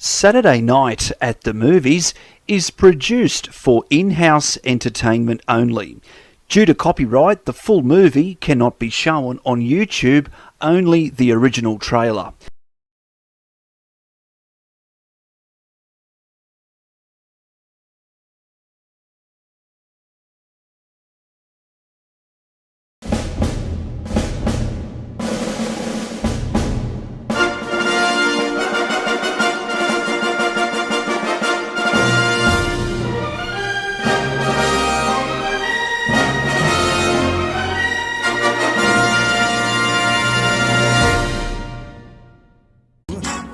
Saturday Night at the Movies is produced for in-house entertainment only. Due to copyright, the full movie cannot be shown on YouTube, only the original trailer.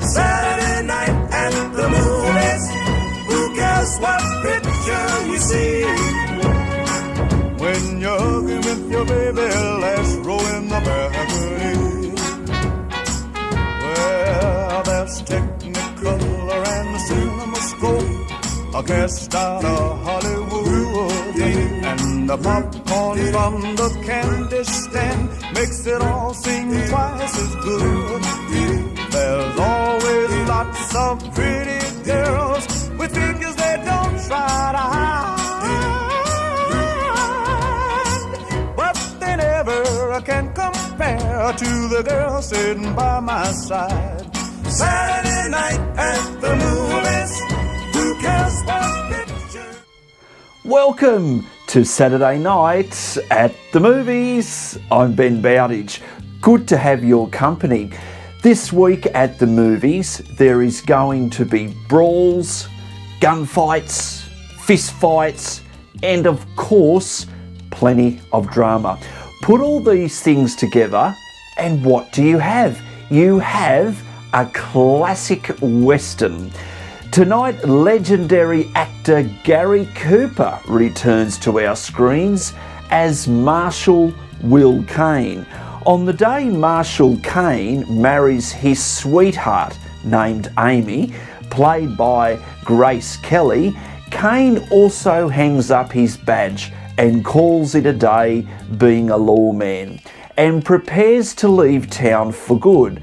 Saturday night at the movies. Who cares what picture you see? When you're hugging with your baby, let's roll in the balcony. Well, there's Technicolor and the CinemaScope, a guest out of Hollywood, and the popcorn from the candy stand makes it all seem twice as good. There's always lots of pretty girls with figures they don't try to hide, but they never can compare to the girl sitting by my side. Saturday night at the movies. Who cares what picture? Welcome to Saturday Night at the Movies. I'm Ben Bowditch. Good to have your company. This week at the movies, there is going to be brawls, gunfights, fistfights, and of course, plenty of drama. Put all these things together, and what do you have? You have a classic Western. Tonight, legendary actor Gary Cooper returns to our screens as Marshal Will Kane. On the day Marshal Kane marries his sweetheart named Amy, played by Grace Kelly, Kane also hangs up his badge and calls it a day being a lawman and prepares to leave town for good.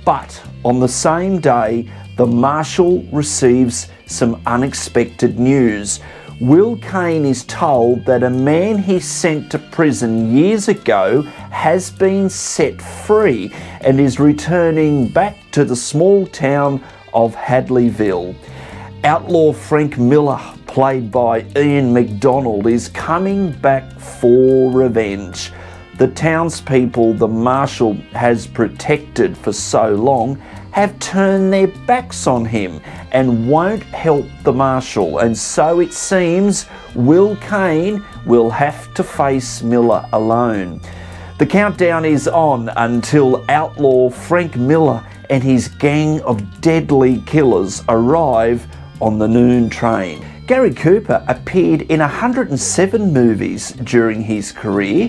But on the same day, the Marshal receives some unexpected news. Will Kane is told that a man he sent to prison years ago has been set free and is returning back to the small town of Hadleyville. Outlaw Frank Miller, played by Ian McDonald, is coming back for revenge. The townspeople the Marshal has protected for so long have turned their backs on him and won't help the Marshal, and so it seems Will Kane will have to face Miller alone. The countdown is on until outlaw Frank Miller and his gang of deadly killers arrive on the noon train. Gary Cooper appeared in 107 movies during his career,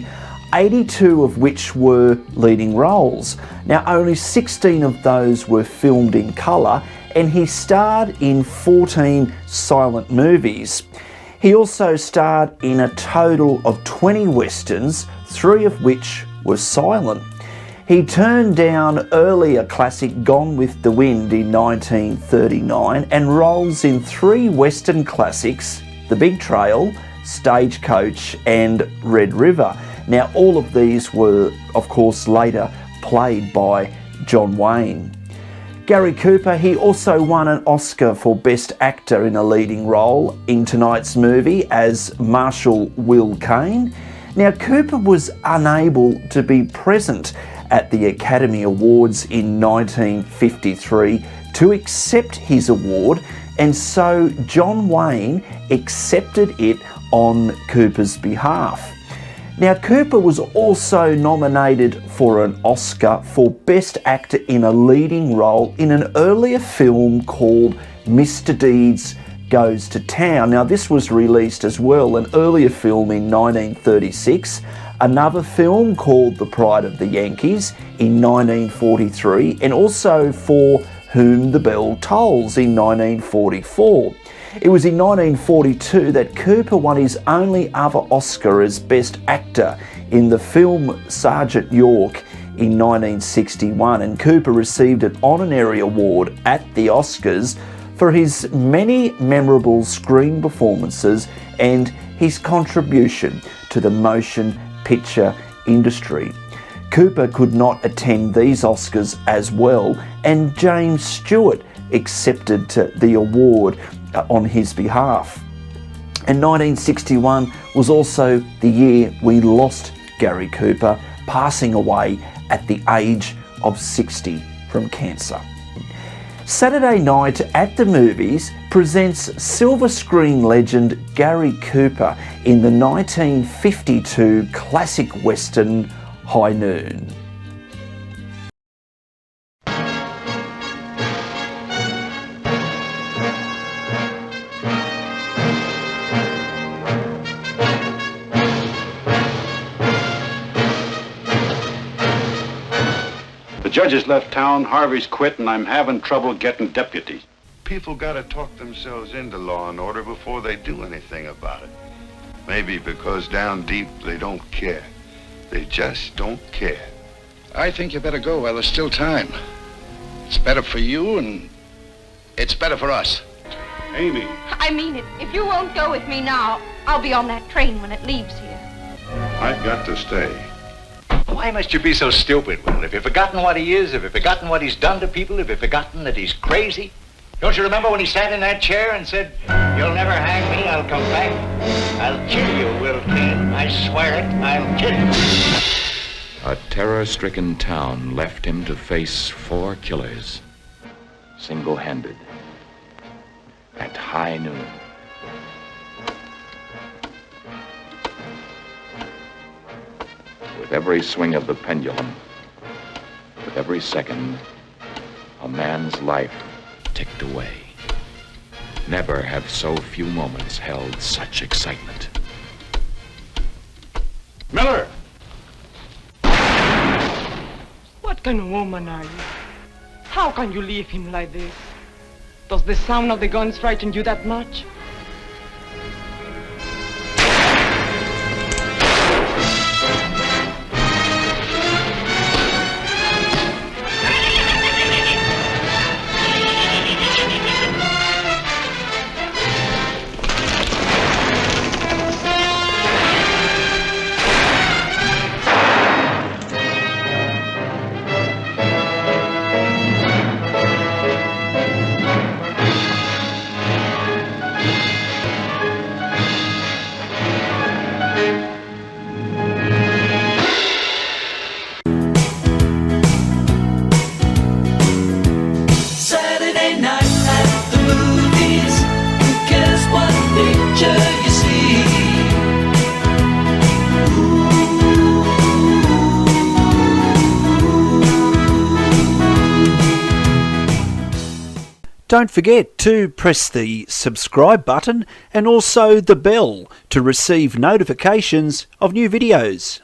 82 of which were leading roles. Now, only 16 of those were filmed in colour, and he starred in 14 silent movies. He also starred in a total of 20 westerns, 3 of which were silent. He turned down earlier classic Gone with the Wind in 1939 and roles in 3 western classics, The Big Trail, Stagecoach and Red River. Now, all of these were, of course, later played by John Wayne. Gary Cooper, he also won an Oscar for Best Actor in a leading role in tonight's movie as Marshal Will Kane. Now, Cooper was unable to be present at the Academy Awards in 1953 to accept his award, and so John Wayne accepted it on Cooper's behalf. Now, Cooper was also nominated for an Oscar for Best Actor in a leading role in an earlier film called Mr. Deeds Goes to Town. Now, this was released as well, an earlier film in 1936, another film called The Pride of the Yankees in 1943, and also For Whom the Bell Tolls in 1944. It was in 1942 that Cooper won his only other Oscar as Best Actor in the film Sergeant York in 1961, and Cooper received an honorary award at the Oscars for his many memorable screen performances and his contribution to the motion picture industry. Cooper could not attend these Oscars as well, and James Stewart accepted the award on his behalf. And 1961 was also the year we lost Gary Cooper, passing away at the age of 60 from cancer. Saturday Night at the Movies presents silver screen legend Gary Cooper in the 1952 classic western High Noon. The judge has left town, Harvey's quit, and I'm having trouble getting deputies. People gotta talk themselves into law and order before they do anything about it. Maybe because down deep they don't care. They just don't care. I think you better go while there's still time. It's better for you and it's better for us. Amy. I mean it. If you won't go with me now, I'll be on that train when it leaves here. I've got to stay. Why must you be so stupid, Will? Have you forgotten what he is? Have you forgotten what he's done to people? Have you forgotten that he's crazy? Don't you remember when he sat in that chair and said, "You'll never hang me, I'll come back. I'll kill you, Will Kane. I swear it, I'll kill you." A terror-stricken town left him to face 4 killers, single-handed, at high noon. With every swing of the pendulum, with every second, a man's life ticked away. Never have so few moments held such excitement. Miller! What kind of woman are you? How can you leave him like this? Does the sound of the guns frighten you that much? Don't forget to press the subscribe button and also the bell to receive notifications of new videos.